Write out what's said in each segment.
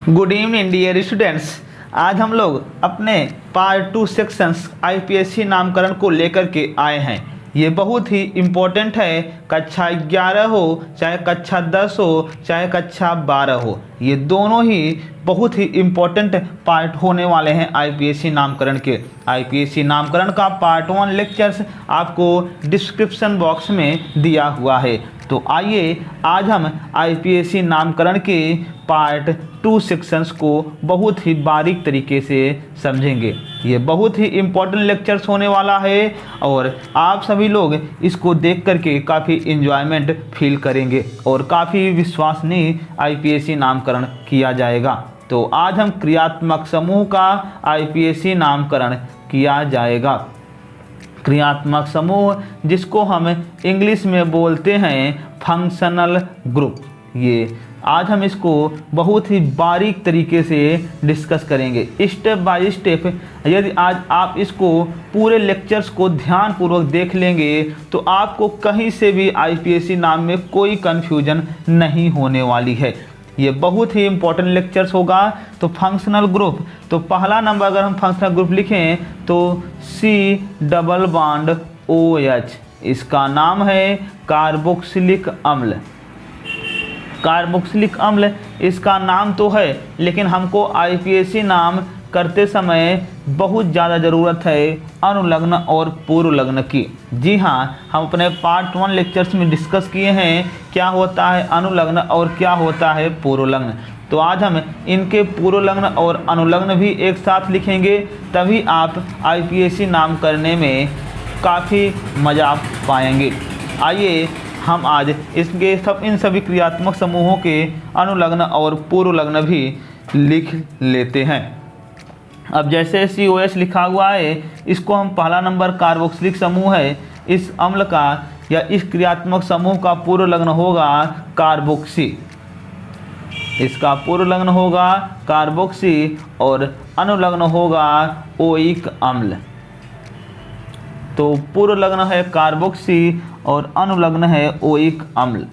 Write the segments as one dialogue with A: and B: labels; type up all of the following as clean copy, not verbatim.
A: Good evening dear students. आज हम लोग अपने पार्ट 2 सेक्शंस आईपीएससी नामकरण को लेकर के आए हैं। ये बहुत ही इम्पोर्टेंट है, कक्षा 11 हो चाहे कक्षा 10 हो चाहे कक्षा 12 हो, ये दोनों ही बहुत ही इम्पोर्टेंट पार्ट होने वाले हैं आईपीएससी नामकरण के। आईपीएससी नामकरण का पार्ट 1 लेक्चर्स आपको डिस्क्रिप्शन बॉक्स में दिया हुआ है। तो आइए आज हम आईपीएससी नामकरण के पार्ट 2 सेक्शंस को बहुत ही बारीक तरीके से समझेंगे। ये बहुत ही इम्पोर्टेंट लेक्चर्स होने वाला है और आप सभी लोग इसको देख करके काफ़ी इन्जॉयमेंट फील करेंगे और काफ़ी विश्वसनीय आईपीएससी नामकरण किया जाएगा। तो आज हम क्रियात्मक समूह का आईपीएससी नामकरण किया जाएगा। क्रियात्मक समूह जिसको हम इंग्लिश में बोलते हैं फंक्शनल ग्रुप, ये आज हम इसको बहुत ही बारीक तरीके से डिस्कस करेंगे स्टेप बाय स्टेप। यदि आज आप इसको पूरे लेक्चर्स को ध्यानपूर्वक देख लेंगे तो आपको कहीं से भी आईपीएससी नाम में कोई कन्फ्यूजन नहीं होने वाली है। ये बहुत ही इम्पोर्टेंट लेक्चर्स होगा। तो फंक्शनल ग्रुप, तो पहला नंबर अगर हम फंक्शनल ग्रुप लिखें तो सी डबल बॉन्ड OH, इसका नाम है कार्बोक्सिलिक अम्ल। कार्बोक्सिलिक अम्ल इसका नाम तो है, लेकिन हमको आईपीएससी नाम करते समय बहुत ज़्यादा ज़रूरत है अनुलग्न और पूर्वलग्न की। जी हाँ, हम अपने पार्ट 1 लेक्चर्स में डिस्कस किए हैं क्या होता है अनुलग्न और क्या होता है पूर्वलग्न। तो आज हम इनके पूर्वलग्न और अनुलग्न भी एक साथ लिखेंगे, तभी आप आईपीएससी नाम करने में काफ़ी मज़ा पाएंगे। आइए हम आज इसके इन सभी क्रियात्मक समूहों के अनुलग्न और पूर्वलग्न भी लिख लेते हैं। अब जैसे COH लिखा हुआ है, इसको हम पहला नंबर कार्बोक्सिलिक समूह है, इस अम्ल का या इस क्रियात्मक समूह का पूर्वलग्न होगा कार्बोक्सी, इसका पूर्वलग्न होगा कार्बोक्सी और अनुलग्न होगा ओइक अम्ल। तो पूर्वलग्न है कार्बोक्सी और अनुलग्न है ओइक अम्ल।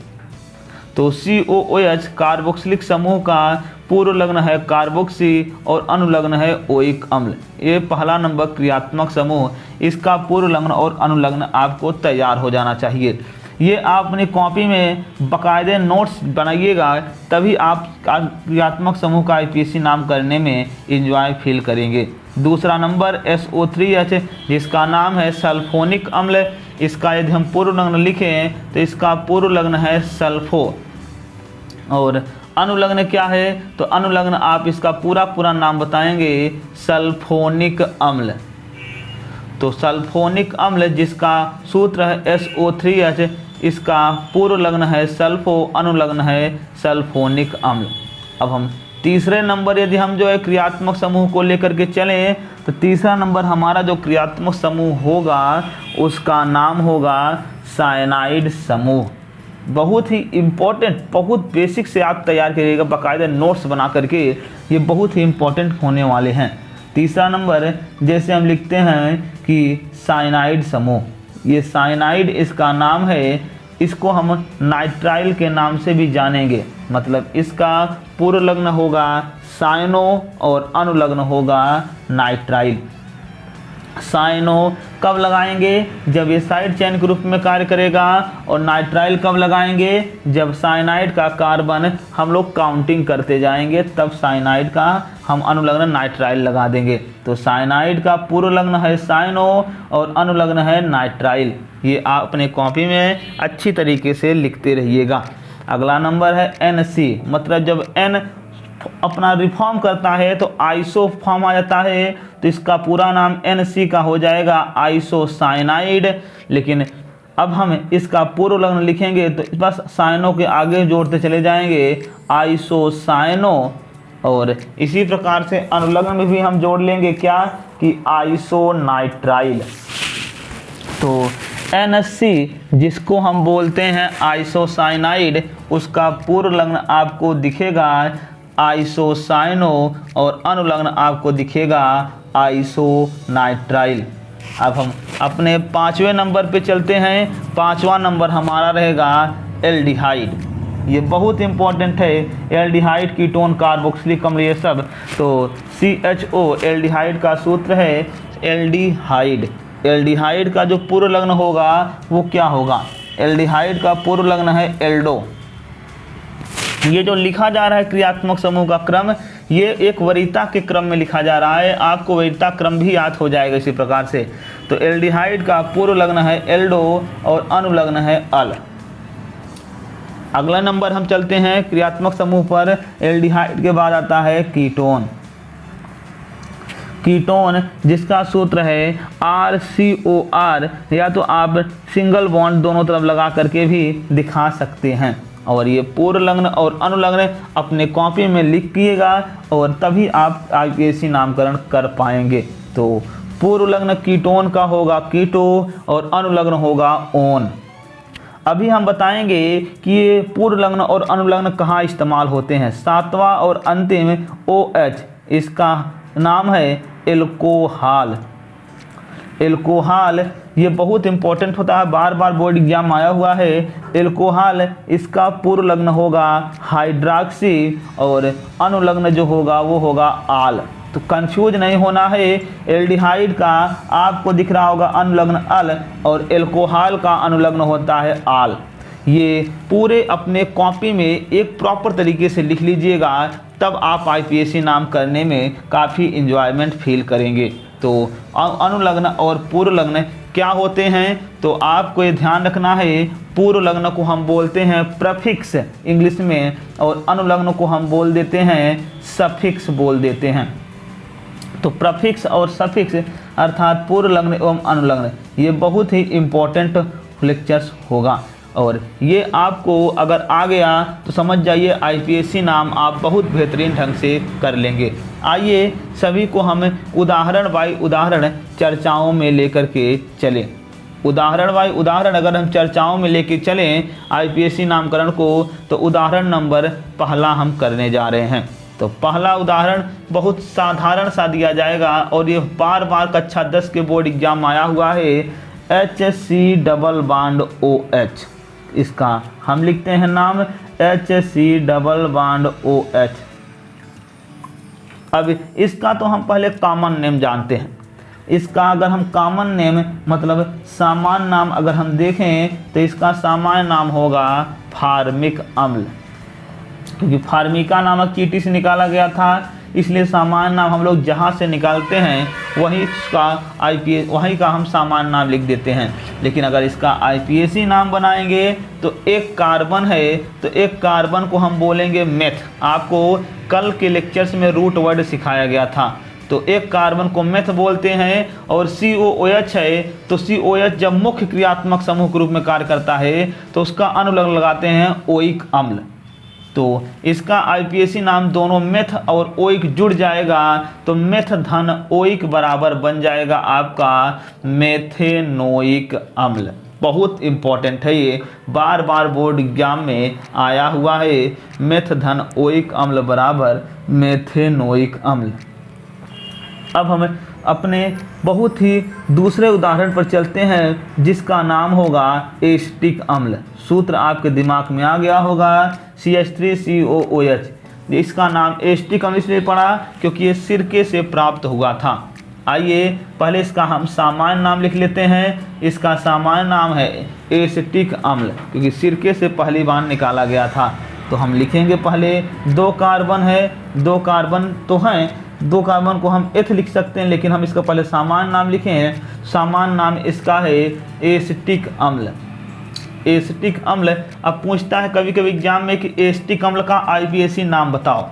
A: तो COOH कार्बोक्सिलिक समूह का पूर्वलग्न है कार्बोक्सी और अनुलग्न है ओइक अम्ल। ये पहला नंबर क्रियात्मक समूह, इसका पूर्वलग्न और अनुलग्न आपको तैयार हो जाना चाहिए। ये आप अपनी कॉपी में बाकायदे नोट्स बनाइएगा, तभी आप क्रियात्मक समूह का आईपीएससी नाम करने में एंजॉय फील करेंगे। दूसरा नंबर SO3H, जिसका नाम है सल्फोनिक अम्ल। इसका यदि हम पूर्वलग्न लिखें तो इसका पूर्वलग्न है सल्फो और अनुलग्न क्या है, तो अनुलग्न आप इसका पूरा नाम बताएंगे सल्फोनिक अम्ल। तो सल्फोनिक अम्ल जिसका सूत्र है SO3H, इसका पूर्वलग्न है सल्फो, अनुलग्न है सल्फोनिक अम्ल। अब हम तीसरे नंबर यदि हम जो है क्रियात्मक समूह को लेकर के चलें तो तीसरा नंबर हमारा जो क्रियात्मक समूह होगा उसका नाम होगा साइनाइड समूह। बहुत ही इम्पोर्टेंट, बहुत बेसिक से आप तैयार करिएगा बाकायदा नोट्स बना करके, ये बहुत ही इम्पोर्टेंट होने वाले हैं। तीसरा नंबर जैसे हम लिखते हैं कि साइनाइड समूह, ये साइनाइड इसका नाम है, इसको हम नाइट्राइल के नाम से भी जानेंगे। मतलब इसका पूर्वलग्न होगा साइनो और अनुलग्न होगा नाइट्राइल। साइनो कब लगाएंगे, जब ये साइड चेन के रूप में कार्य करेगा, और नाइट्राइल कब लगाएंगे, जब साइनाइड का कार्बन हम लोग काउंटिंग करते जाएंगे, तब साइनाइड का हम अनुलग्न नाइट्राइल लगा देंगे। तो साइनाइड का पूर्वलग्न है साइनो और अनुलग्न है नाइट्राइल। ये आप अपने कॉपी में अच्छी तरीके से लिखते रहिएगा। अगला नंबर है NC, मतलब जब N अपना रिफॉर्म करता है तो आइसो फॉर्म आ जाता है, तो इसका पूरा नाम NC का हो जाएगा आइसोसाइनाइड। लेकिन अब हम इसका पूर्वलग्न लिखेंगे तो बस साइनो के आगे जोड़ते चले जाएंगे आइसोसाइनो, और इसी प्रकार से अनुलग्न में भी हम जोड़ लेंगे क्या कि आइसोनाइट्राइल। तो NC जिसको हम बोलते हैं आइसोसाइनाइड, उसका पूर्वलग्न आपको दिखेगा आइसोसाइनो और अनुलग्न आपको दिखेगा आइसोनाइट्राइल। अब हम अपने 5वें नंबर पे चलते हैं। 5वां नंबर हमारा रहेगा एल्डिहाइड। ये बहुत इंपॉर्टेंट है। एल्डिहाइड, कीटोन, कार्बोक्सिलिक अम्ल, ये सब। तो CHO एल्डिहाइड का सूत्र है एल्डिहाइड। एल्डिहाइड का जो पूर्व लग्न होगा वो क्या होगा? एल्डिहाइड का पूर्व लग्न है एल्डो। ये जो लिखा जा रहा है क्रियात्मक समूह का क्रम, ये एक वरीयता के क्रम में लिखा जा रहा है। आपको वरीयता क्रम भी याद हो जाएगा इसी प्रकार से। तो एल्डिहाइड का पूर्व लग्न है एल्डो और अनुलग्न है अल। अगला नंबर हम चलते हैं क्रियात्मक समूह पर। एल्डिहाइड के बाद आता है कीटोन। कीटोन जिसका सूत्र है RCOR, या तो आप सिंगल बॉन्ड दोनों तरफ लगा करके भी दिखा सकते हैं। और ये पूर्व लग्न और अनुलग्न अपने कॉपी में लिखिएगा और तभी आप IUPAC नामकरण कर पाएंगे। तो पूर्व लग्न कीटोन का होगा कीटो और अनुलग्न होगा ओन। अभी हम बताएंगे कि ये पूर्व लग्न और अनुलग्न कहाँ इस्तेमाल होते हैं। सातवां और अंतिम OH, इसका नाम है एल्कोहल। एल्कोहल ये बहुत इंपॉर्टेंट होता है, बार बार बोर्ड एग्जाम आया हुआ है। एल्कोहल इसका पूर्व लग्न होगा हाइड्रॉक्सी और अनुलग्न जो होगा वो होगा आल। तो कंफ्यूज नहीं होना है। एल्डिहाइड का आपको दिख रहा होगा अनुलग्न अल और एल्कोहल का अनुलग्न होता है आल। ये पूरे अपने कॉपी में एक प्रॉपर तरीके से लिख लीजिएगा, तब आप IUPAC नाम करने में काफ़ी इंजॉयमेंट फील करेंगे। तो अनुलग्न और पूर्व लग्न क्या होते हैं, तो आपको ये ध्यान रखना है। पूर्व लग्न को हम बोलते हैं प्रफिक्स इंग्लिश में, और अनुलग्न को हम बोल देते हैं सफिक्स बोल देते हैं। तो प्रफिक्स और सफिक्स अर्थात पूर्व लग्न एवं अनुलग्न, ये बहुत ही इम्पोर्टेंट लेक्चर्स होगा। और ये आपको अगर आ गया तो समझ जाइए IUPAC नाम आप बहुत बेहतरीन ढंग से कर लेंगे। आइए सभी को हम उदाहरण बाय उदाहरण चर्चाओं में लेकर के चलें। उदाहरण बाय उदाहरण अगर हम चर्चाओं में लेकर चलें IUPAC नामकरण को, तो उदाहरण नंबर पहला हम करने जा रहे हैं। तो पहला उदाहरण बहुत साधारण सा दिया जाएगा और ये बार बार कक्षा 10 के बोर्ड एग्जाम आया हुआ है। HC डबल बॉन्ड OH, इसका हम लिखते हैं नाम HC डबल बॉन्ड OH। अब इसका तो हम पहले कॉमन नेम जानते हैं। इसका अगर हम कॉमन नेम मतलब सामान्य नाम अगर हम देखें तो इसका सामान्य नाम होगा फार्मिक अम्ल, क्योंकि फार्मिका नामक चींटी से निकाला गया था, इसलिए सामान्य नाम हम लोग जहाँ से निकालते हैं वही का हम सामान्य नाम लिख देते हैं। लेकिन अगर इसका IUPAC नाम बनाएंगे तो एक कार्बन है, तो एक कार्बन को हम बोलेंगे मेथ। आपको कल के लेक्चर्स में रूट वर्ड सिखाया गया था। तो एक कार्बन को मेथ बोलते हैं। और COOH है, तो COH जब मुख्य क्रियात्मक समूह के रूप में कार्य करता है तो उसका अनुलग्न लगाते हैं ओइक अम्ल। तो इसका IUPAC नाम दोनों मेथ और ओइक जुड़ जाएगा, तो मेथ धन ओइक बराबर बन जाएगा आपका मेथेनोइक अम्ल। बहुत इंपॉर्टेंट है, ये बार बार बोर्ड एग्जाम में आया हुआ है। मेथ धन ओइक अम्ल बराबर मेथेनोइक अम्ल। अब हम अपने बहुत ही दूसरे उदाहरण पर चलते हैं जिसका नाम होगा एसिटिक अम्ल। सूत्र आपके दिमाग में आ गया होगा CH3COOH। इसका नाम एसिटिक अम्ल इसलिए पड़ा क्योंकि ये सिरके से प्राप्त हुआ था। आइए पहले इसका हम सामान्य नाम लिख लेते हैं। इसका सामान्य नाम है एसिटिक अम्ल, क्योंकि सिरके से पहली बार निकाला गया था। तो हम लिखेंगे पहले 2 कार्बन है, 2 कार्बन तो हैं, 2 कार्बन को हम एथ लिख सकते हैं, लेकिन हम इसका पहले सामान्य नाम लिखें। सामान्य नाम इसका है एसिटिक अम्ल। एसिटिक अम्ल। अब पूछता है कभी कभी एग्जाम में कि एसिटिक अम्ल का IUPAC नाम बताओ,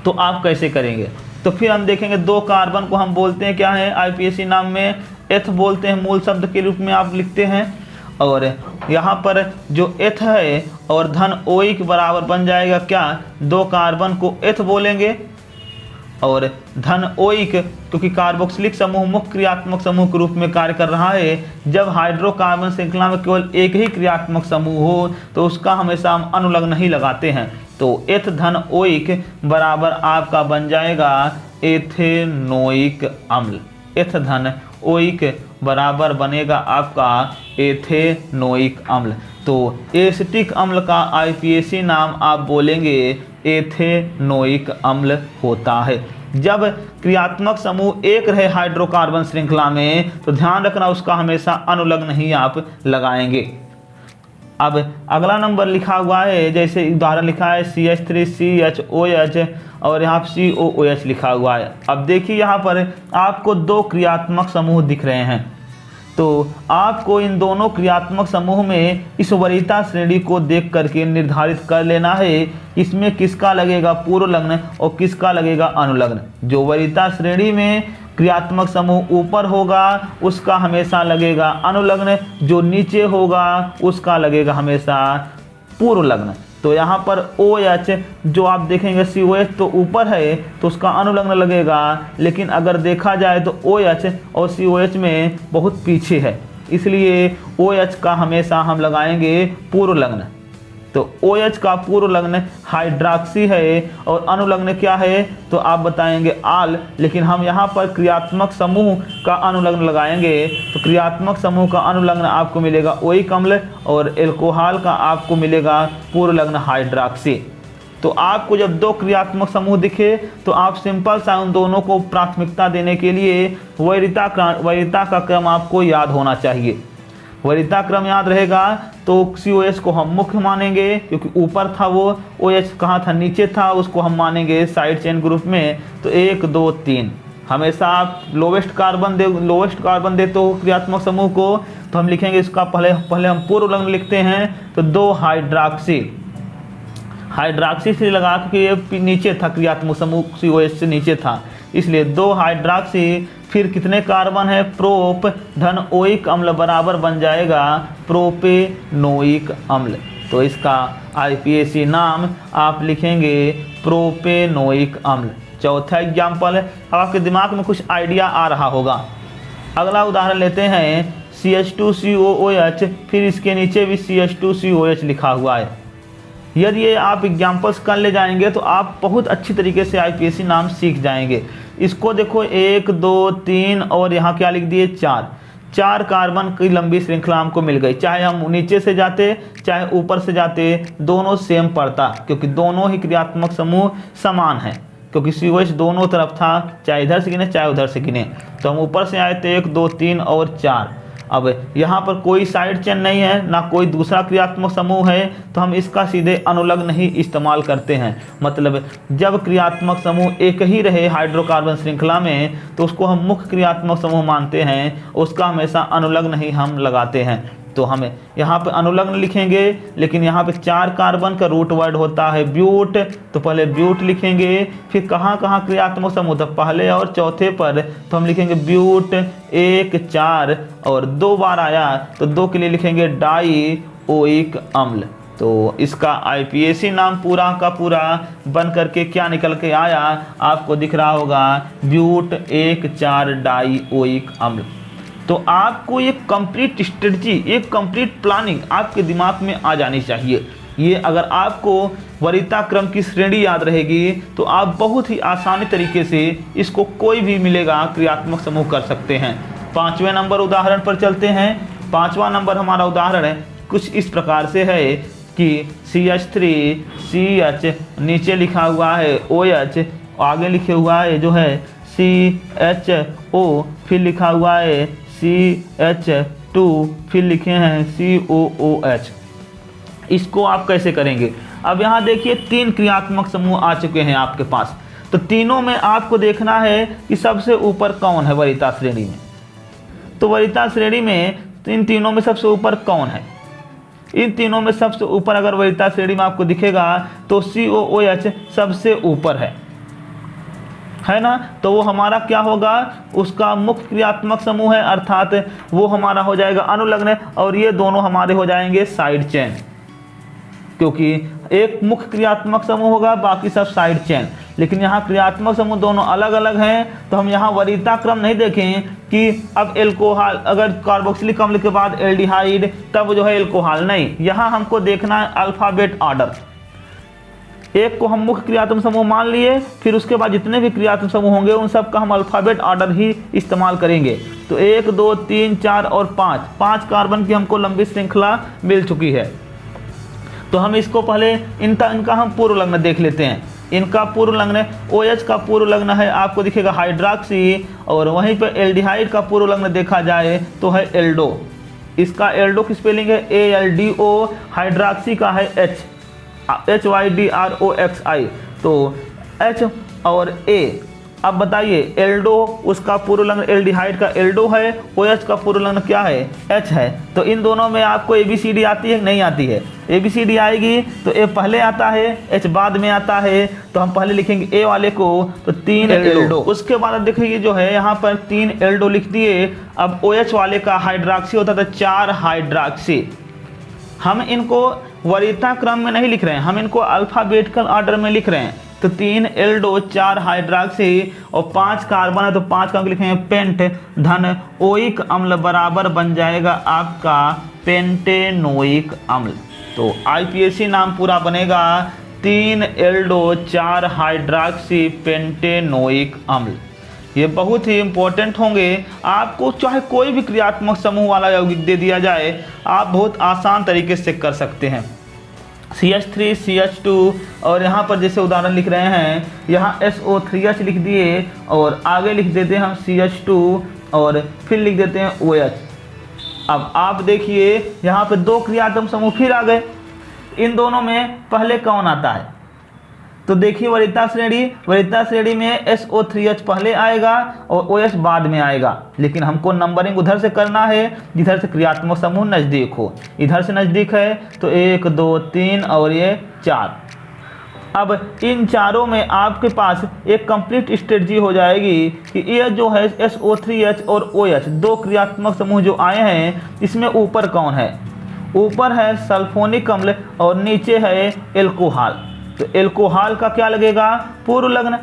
A: तो आप कैसे करेंगे? तो फिर हम देखेंगे 2 कार्बन को हम बोलते हैं क्या है IUPAC नाम में, एथ बोलते हैं, मूल शब्द के रूप में आप लिखते हैं। और यहाँ पर जो एथ है और धन ओइक बराबर बन जाएगा क्या, 2 कार्बन को एथ बोलेंगे और धन ओइक, क्योंकि कार्बोक्सिलिक समूह मुख्य क्रियात्मक समूह के रूप में कार्य कर रहा है। जब हाइड्रोकार्बन श्रृंखला में केवल एक ही क्रियात्मक समूह हो तो उसका हमेशा हम अनुलग्न ही लगाते हैं। तो एथ धन ओइक बराबर आपका बन जाएगा एथेनोइक अम्ल। एथ धन ओइक बराबर बनेगा आपका एथेनोइक अम्ल। तो एसिटिक अम्ल का आईपीएसी नाम आप बोलेंगे एथेनोइक अम्ल होता है। जब क्रियात्मक समूह एक रहे हाइड्रोकार्बन श्रृंखला में तो ध्यान रखना उसका हमेशा अनुलग्न ही आप लगाएंगे। अब अगला नंबर लिखा हुआ है, जैसे उदाहरण लिखा है CH3CHOH और यहाँ COOH लिखा हुआ है। अब देखिए यहाँ पर आपको दो क्रियात्मक समूह दिख रहे हैं, तो आपको इन दोनों क्रियात्मक समूह में इस वरीयता श्रेणी को देख करके निर्धारित कर लेना है इसमें किसका लगेगा पूर्व लग्न और किसका लगेगा अनुलग्न। जो वरीयता श्रेणी में क्रियात्मक समूह ऊपर होगा उसका हमेशा लगेगा अनुलग्न, जो नीचे होगा उसका लगेगा हमेशा पूर्व लग्न। तो यहाँ पर OH जो आप देखेंगे COH तो ऊपर है तो उसका अनुलग्न लगेगा, लेकिन अगर देखा जाए तो OH और COH में बहुत पीछे है, इसलिए OH का हमेशा हम लगाएंगे पूर्व लग्न। तो OH का पूर्व लग्न हाइड्रॉक्सी है और अनुलग्न क्या है तो आप बताएंगे आल, लेकिन हम यहाँ पर क्रियात्मक समूह का अनुलग्न लगाएंगे तो क्रियात्मक समूह का अनुलग्न आपको मिलेगा ओइक अम्ल और एल्कोहल का आपको मिलेगा पूर्व लग्न हाइड्रॉक्सी। तो आपको जब दो क्रियात्मक समूह दिखे तो आप सिंपल सा उन दोनों को प्राथमिकता देने के लिए वरीयता का क्रम आपको याद होना चाहिए। वरीयता क्रम याद रहेगा तो COH को हम मुख्य मानेंगे क्योंकि ऊपर था वो, OH कहाँ था नीचे था, उसको हम मानेंगे साइड चेन ग्रुप में। तो 1 2 3 हमेशा आप लोवेस्ट कार्बन दे तो क्रियात्मक समूह को तो हम लिखेंगे इसका पहले हम पूर्व लग्न लिखते हैं तो 2 हाइड्रॉक्सी से लगा के ये नीचे था क्रियात्मक समूह COH से नीचे था, इसलिए 2 हाइड्रॉक्सी। फिर कितने कार्बन है प्रोप धन ओइक अम्ल बराबर बन जाएगा प्रोपेनोइक अम्ल। तो इसका आईपीएसी नाम आप लिखेंगे प्रोपेनोइक अम्ल। चौथा एग्जाम्पल है, अब आपके दिमाग में कुछ आइडिया आ रहा होगा। अगला उदाहरण लेते हैं CH2COOH, फिर इसके नीचे भी CH2COH लिखा हुआ है। यदि ये आप एग्जाम्पल्स कर ले जाएंगे तो आप बहुत अच्छी तरीके से आईपीएसी नाम सीख जाएंगे। इसको देखो 1 2 3 और यहाँ क्या लिख दिए 4 कार्बन की लंबी श्रृंखला हमको मिल गई। चाहे हम नीचे से जाते चाहे ऊपर से जाते दोनों सेम पड़ता, क्योंकि दोनों ही क्रियात्मक समूह समान हैं, क्योंकि COH दोनों तरफ था, चाहे इधर से गिने चाहे उधर से गिने। तो हम ऊपर से आए थे 1 2 3 और 4। अब यहाँ पर कोई साइड चेन नहीं है ना कोई दूसरा क्रियात्मक समूह है, तो हम इसका सीधे अनुलग्न ही इस्तेमाल करते हैं। मतलब जब क्रियात्मक समूह एक ही रहे हाइड्रोकार्बन श्रृंखला में तो उसको हम मुख्य क्रियात्मक समूह मानते हैं, उसका हमेशा अनुलग्न ही हम लगाते हैं। तो हमें यहाँ पे अनुलग्न लिखेंगे, लेकिन यहाँ पे 4 कार्बन का रूट वर्ड होता है ब्यूट, तो पहले ब्यूट लिखेंगे। फिर कहाँ कहाँ क्रियात्मक समूह था पहले और चौथे पर, तो हम लिखेंगे ब्यूट 1 4 और 2 बार आया तो 2 के लिए लिखेंगे डाई ओइक अम्ल। तो इसका आईपीएसी नाम पूरा का पूरा बन करके क्या निकल के आया आपको दिख रहा होगा ब्यूट 1 4 डाई ओइक अम्ल। तो आपको एक कंप्लीट स्ट्रेटजी, एक कंप्लीट प्लानिंग आपके दिमाग में आ जानी चाहिए। ये अगर आपको वरीयता क्रम की श्रेणी याद रहेगी तो आप बहुत ही आसानी तरीके से इसको कोई भी मिलेगा क्रियात्मक समूह कर सकते हैं। 5वें नंबर उदाहरण पर चलते हैं। 5वां नंबर हमारा उदाहरण है कुछ इस प्रकार से है कि CH3CH नीचे लिखा हुआ है OH, आगे लिखे हुआ है जो है CHO, फिर लिखा हुआ है CH2, फिर लिखे हैं COOH। इसको आप कैसे करेंगे? अब यहाँ देखिए 3 क्रियात्मक समूह आ चुके हैं आपके पास, तो तीनों में आपको देखना है कि सबसे ऊपर कौन है वरीयता श्रेणी में। तो वरीयता श्रेणी में इन तीनों में सबसे ऊपर कौन है? इन तीनों में सबसे ऊपर अगर वरीयता श्रेणी में आपको दिखेगा तो COOH सबसे ऊपर है ना। तो वो हमारा क्या होगा, उसका मुख्य क्रियात्मक समूह है, अर्थात वो हमारा हो जाएगा अनुलग्न, और ये दोनों हमारे हो जाएंगे साइड चेन, क्योंकि एक मुख्य क्रियात्मक समूह होगा बाकी सब साइड चेन। लेकिन यहाँ क्रियात्मक समूह दोनों अलग अलग हैं, तो हम यहाँ वरीयता क्रम नहीं देखें कि अब एल्कोहल अगर कार्बोक्सिलिक अम्ल के बाद एल्डिहाइड तब जो है एल्कोहल, नहीं, यहाँ हमको देखना है अल्फ़ाबेट ऑर्डर। एक को हम मुख्य क्रियात्मक समूह मान लिए, फिर उसके बाद जितने भी क्रियात्मक समूह होंगे उन सब का हम अल्फ़ाबेट ऑर्डर ही इस्तेमाल करेंगे। तो 1 2 3 4 और 5 कार्बन की हमको लंबी श्रृंखला मिल चुकी है। तो हम इसको पहले इनका हम पूर्व लग्न देख लेते हैं। इनका पूर्व लग्न OH का पूर्व लग्न है, आपको दिखेगा हाइड्रॉक्सी, और वहीं पर एल्डिहाइड का पूर्व लग्न देखा जाए तो है एल्डो। इसका एल्डो की स्पेलिंग है ALDO, हाइड्रॉक्सी का है HYDROXI। तो H और A। अब बताइए एल्डो उसका पूर्व लग्न एल्डिहाइड का एल्डो है, OH का पूर्व लग्न क्या है, H है। तो इन दोनों में आपको ABCD आती है नहीं आती है? ABCD आएगी तो A पहले आता है, H बाद में आता है। तो हम पहले लिखेंगे A वाले को, तो 3 एल्डो। उसके बाद देखिए जो है यहाँ पर 3 एल्डो लिख दिए। अब OH वाले का हाइड्रॉक्सी होता था 4 हाइड्रॉक्सी। हम इनको वरीयता क्रम में नहीं लिख रहे हैं, हम इनको अल्फ़ाबेटिकल ऑर्डर में लिख रहे हैं। तो 3 एल्डो 4 हाइड्रॉक्सी और 5 कार्बन है, तो 5 का लिखेंगे पेंट धन ओइक अम्ल बराबर बन जाएगा आपका पेंटेनोइक अम्ल। तो IPAC नाम पूरा बनेगा 3 एल्डो 4 हाइड्रॉक्सी पेंटेनोइक अम्ल। ये बहुत ही इम्पोर्टेंट होंगे। आपको चाहे कोई भी क्रियात्मक समूह वाला यौगिक दे दिया जाए, आप बहुत आसान तरीके से कर सकते हैं। CH3 CH2, और यहाँ पर जैसे उदाहरण लिख रहे हैं, यहाँ SO3H लिख दिए और आगे लिख देते हैं हम CH2 और फिर लिख देते हैं OH। अब आप देखिए यहाँ पे 2 क्रियात्मक समूह फिर आ गए। इन दोनों में पहले कौन आता है? तो देखिए वरीयता श्रेणी में SO3H पहले आएगा और OH बाद में आएगा, लेकिन हमको नंबरिंग उधर से करना है जिधर से क्रियात्मक समूह नज़दीक हो। इधर से नज़दीक है तो 1 2 3 और ये 4। अब इन चारों में आपके पास एक कंप्लीट स्ट्रेटजी हो जाएगी कि ये जो है SO3H और OH 2 क्रियात्मक समूह जो आए हैं, इसमें ऊपर कौन है? ऊपर है सल्फोनिक अम्ल और नीचे है एल्कोहल। तो एल्कोहल का क्या लगेगा? पूर्व लग्न।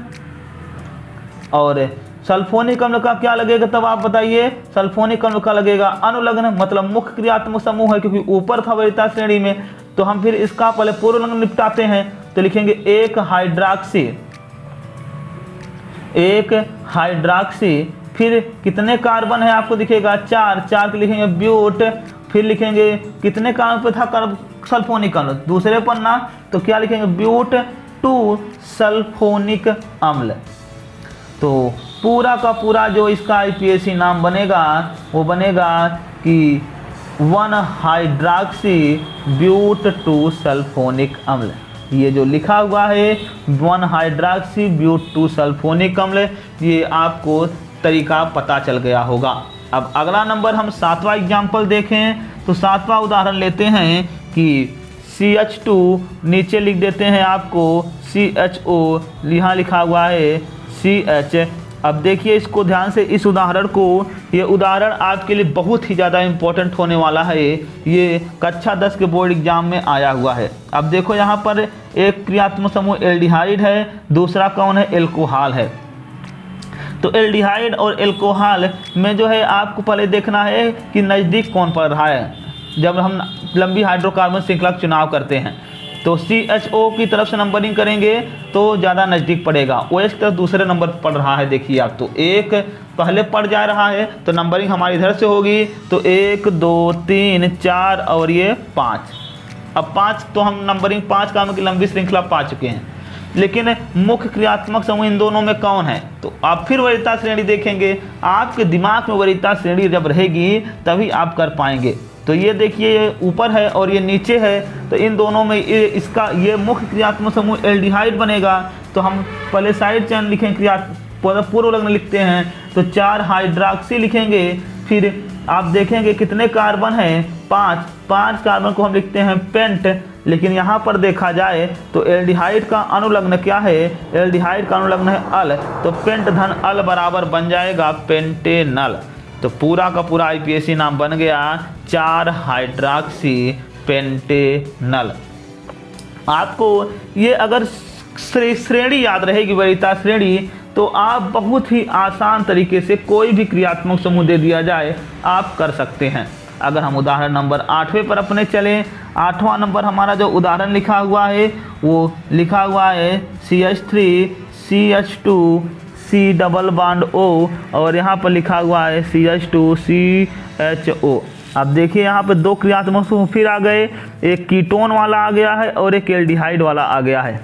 A: और सल्फोनिक अम्ल का क्या लगेगा? तब आप बताइए। सल्फोनिक अम्ल का लगेगा अनुलग्न, मतलब मुख्य क्रियात्मक समूह है क्योंकि ऊपर था वरीयता श्रेणी में। तो हम फिर इसका पहले पूर्व लग्न निपटाते हैं। तो लिखेंगे 1 हाइड्रॉक्सी, 1 हाइड्रॉक्सी, फिर कितने कार्बन है आपको दिखेगा 4 के लिखेंगे ब्यूट, फिर लिखेंगे कितने कार्बन पे था सल्फोनिक अम्ल दूसरे पर ना, तो क्या लिखेंगे ब्यूट 2 सल्फोनिक अम्ल। तो पूरा का पूरा जो इसका IPAC नाम बनेगा वो बनेगा कि 1 हाइड्रॉक्सी ब्यूट 2 सल्फोनिक अम्ल। ये जो लिखा हुआ है 1 हाइड्रॉक्सी ब्यूट 2 सल्फोनिक अम्ल, ये आपको तरीका पता चल गया होगा। अब अगला नंबर हम 7वां एग्जाम्पल देखें तो 7वां उदाहरण लेते हैं कि CH2 नीचे लिख देते हैं आपको CHO, यहाँ लिखा हुआ है CH। अब देखिए इसको ध्यान से, इस उदाहरण को, ये उदाहरण आपके लिए बहुत ही ज़्यादा इम्पोर्टेंट होने वाला है। ये कक्षा 10 के बोर्ड एग्जाम में आया हुआ है। अब देखो यहाँ पर एक क्रियात्मक समूह एल्डिहाइड है, दूसरा कौन है? एल्कोहल है। तो एल्डिहाइड और एल्कोहल में जो है आपको पहले देखना है कि नज़दीक कौन पड़ रहा है। जब हम लंबी हाइड्रोकार्बन श्रृंखला का चुनाव करते हैं तो CHO की तरफ से नंबरिंग करेंगे तो ज़्यादा नज़दीक पड़ेगा। OH की तरफ दूसरे नंबर पर पड़ रहा है। देखिए आप, तो 1 पहले पड़ जा रहा है तो नंबरिंग हमारी इधर से होगी। तो 1 2 3 4 और ये 5। अब 5 तो हम नंबरिंग 5 कामों की लंबी श्रृंखला पा चुके हैं, लेकिन मुख्य क्रियात्मक समूह इन दोनों में कौन है? तो आप फिर वरीयता श्रेणी देखेंगे। आपके दिमाग में वरीयता श्रेणी जब रहेगी तभी आप कर पाएंगे। तो ये देखिए ये ऊपर है और ये नीचे है, तो इन दोनों में इसका ये मुख्य क्रियात्मक समूह एल्डिहाइड बनेगा। तो हम पहले साइड चेन लिखें, पूर्व लग्न लिखते हैं तो 4 हाइड्रॉक्सी लिखेंगे। फिर आप देखेंगे कितने कार्बन है 5 कार्बन को हम लिखते हैं पेंट। लेकिन यहाँ पर देखा जाए तो एल्डिहाइड का अनुलग्न क्या है? एल्डिहाइड का अनुलग्न है अल, तो पेंट धन अल बराबर बन जाएगा पेंटेनल। तो पूरा का पूरा IPAC नाम बन गया 4 हाइड्रॉक्सी पेंटेनल। आपको ये अगर श्रेणी याद रहेगी वरीयता श्रेणी, तो आप बहुत ही आसान तरीके से कोई भी क्रियात्मक समूह दे दिया जाए आप कर सकते हैं। अगर हम उदाहरण नंबर 8वें पर अपने चलें, 8वां नंबर हमारा जो उदाहरण लिखा हुआ है वो लिखा हुआ है CH3 CH2 C double bond O और यहाँ पर लिखा हुआ है CH2 CHO। अब देखिए यहाँ पे दो क्रियात्मक समूह फिर आ गए, एक कीटोन वाला आ गया है और एक एल्डिहाइड वाला आ गया है।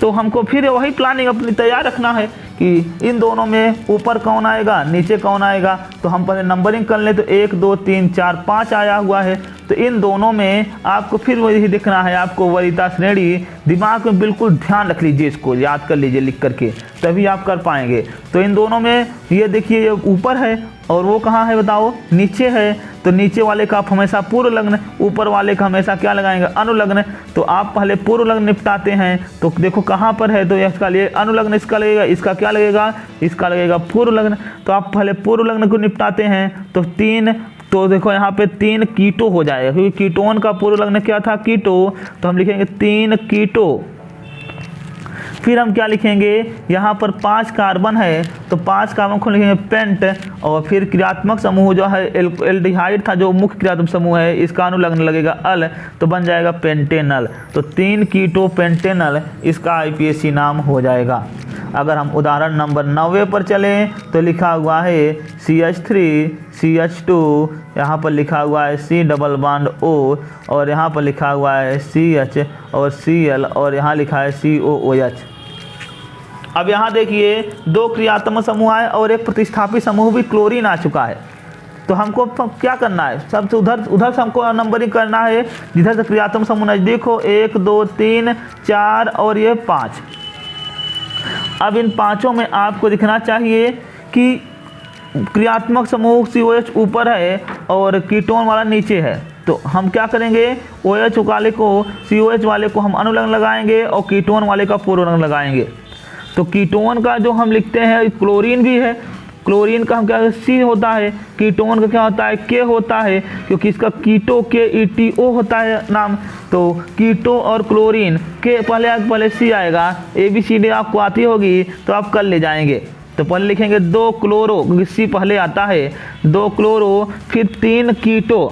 A: तो हमको फिर वही प्लानिंग अपनी तैयार रखना है कि इन दोनों में ऊपर कौन आएगा नीचे कौन आएगा। तो हम पहले नंबरिंग कर लें तो 1 2 3 4 5 आया हुआ है। तो इन दोनों में आपको फिर वही देखना है, आपको वरीयता श्रेणी दिमाग में बिल्कुल ध्यान रख लीजिए, इसको याद कर लीजिए लिख करके, तभी आप कर पाएंगे। तो इन दोनों में ये देखिए ये ऊपर है और वो कहाँ है बताओ, नीचे है। तो नीचे वाले का आप हमेशा पूर्व लग्न, ऊपर वाले का हमेशा क्या लगाएंगे अनुलग्न। तो आप पहले पूर्व लग्न निपटाते हैं तो देखो कहाँ पर है, तो इसका लिए अनुलग्न इसका लगेगा, इसका क्या लगेगा, इसका लगेगा पूर्व लग्न। तो आप पहले पूर्व लग्न को निपटाते हैं तो 3, तो देखो यहाँ पे 3 कीटो हो जाएगा, क्योंकि कीटोन का पूर्व लग्न क्या था कीटो। तो हम लिखेंगे 3 कीटो। फिर हम क्या लिखेंगे, यहाँ पर 5 कार्बन है तो 5 कार्बन को लिखेंगे पेंट। और फिर क्रियात्मक समूह जो है एल्डिहाइड था जो मुख्य क्रियात्मक समूह है, इसका अनुलग्न लगेगा अल, तो बन जाएगा पेंटेनल। तो 3 कीटो पेंटेनल इसका आईपीएसी नाम हो जाएगा। अगर हम उदाहरण नंबर 9 पर चलें तो लिखा हुआ है CH3 CH2, यहाँ पर लिखा हुआ है C डबल बॉन्ड O और यहाँ पर लिखा हुआ है CH और Cl और यहाँ लिखा है COOH। अब यहाँ देखिए 2 क्रियात्मक समूह आए और एक प्रतिस्थापित समूह भी क्लोरीन आ चुका है। तो हमको क्या करना है, सबसे उधर से हमको नंबरिंग करना है जिधर से क्रियात्मक समूह नजदीक हो, 1 2 3 4 और ये 5। अब इन पांचों में आपको दिखना चाहिए कि क्रियात्मक समूह COH ऊपर है और कीटोन वाला नीचे है। तो हम क्या करेंगे, OH वाले को COH वाले को हम अनुलग्न लगाएंगे और कीटोन वाले का पूर्व लग्न लगाएंगे। तो कीटोन का जो हम लिखते हैं क्लोरीन भी है, क्लोरीन का हम क्या C होता है, कीटोन का क्या होता है K होता है, क्योंकि इसका कीटो KETO होता है नाम। तो कीटो और क्लोरीन के पहले C आएगा, ABCD आपको आती होगी तो आप कर ले जाएंगे। तो पहले लिखेंगे 2 क्लोरो, क्योंकि C पहले आता है, 2 क्लोरो, फिर 3 कीटो,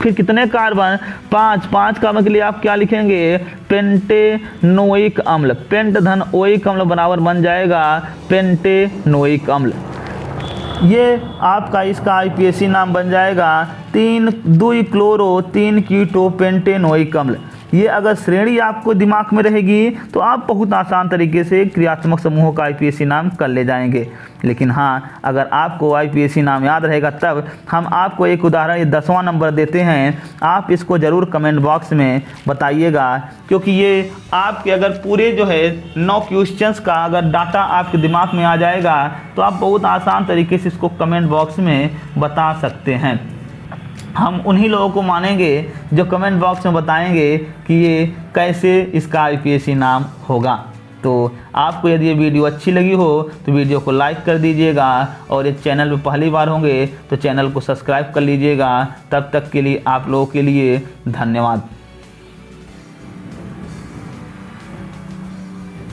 A: फिर कितने कार्बन 5 कार्बन के लिए आप क्या लिखेंगे पेंटेनोइक अम्ल, पेंट धन ओइक अम्ल बराबर बन जाएगा पेंटेनोइक अम्ल। ये आपका इसका आईपीएसी नाम बन जाएगा 3 2 क्लोरो 3 कीटो पेंटेनोइक अम्ल। ये अगर श्रेणी आपको दिमाग में रहेगी तो आप बहुत आसान तरीके से क्रियात्मक समूहों का आईपीएसी नाम कर ले जाएंगे। लेकिन हाँ, अगर आपको आईपीएसी नाम याद रहेगा तब हम आपको एक उदाहरण, ये 10वां नंबर देते हैं, आप इसको ज़रूर कमेंट बॉक्स में बताइएगा, क्योंकि ये आपके अगर पूरे जो है 9 क्वेश्चंस का अगर डाटा आपके दिमाग में आ जाएगा तो आप बहुत आसान तरीके से इसको कमेंट बॉक्स में बता सकते हैं। हम उन्हीं लोगों को मानेंगे जो कमेंट बॉक्स में बताएंगे कि ये कैसे इसका आईपीएसी नाम होगा। तो आपको यदि ये वीडियो अच्छी लगी हो तो वीडियो को लाइक कर दीजिएगा और इस चैनल पर पहली बार होंगे तो चैनल को सब्सक्राइब कर लीजिएगा। तब तक के लिए आप लोगों के लिए धन्यवाद।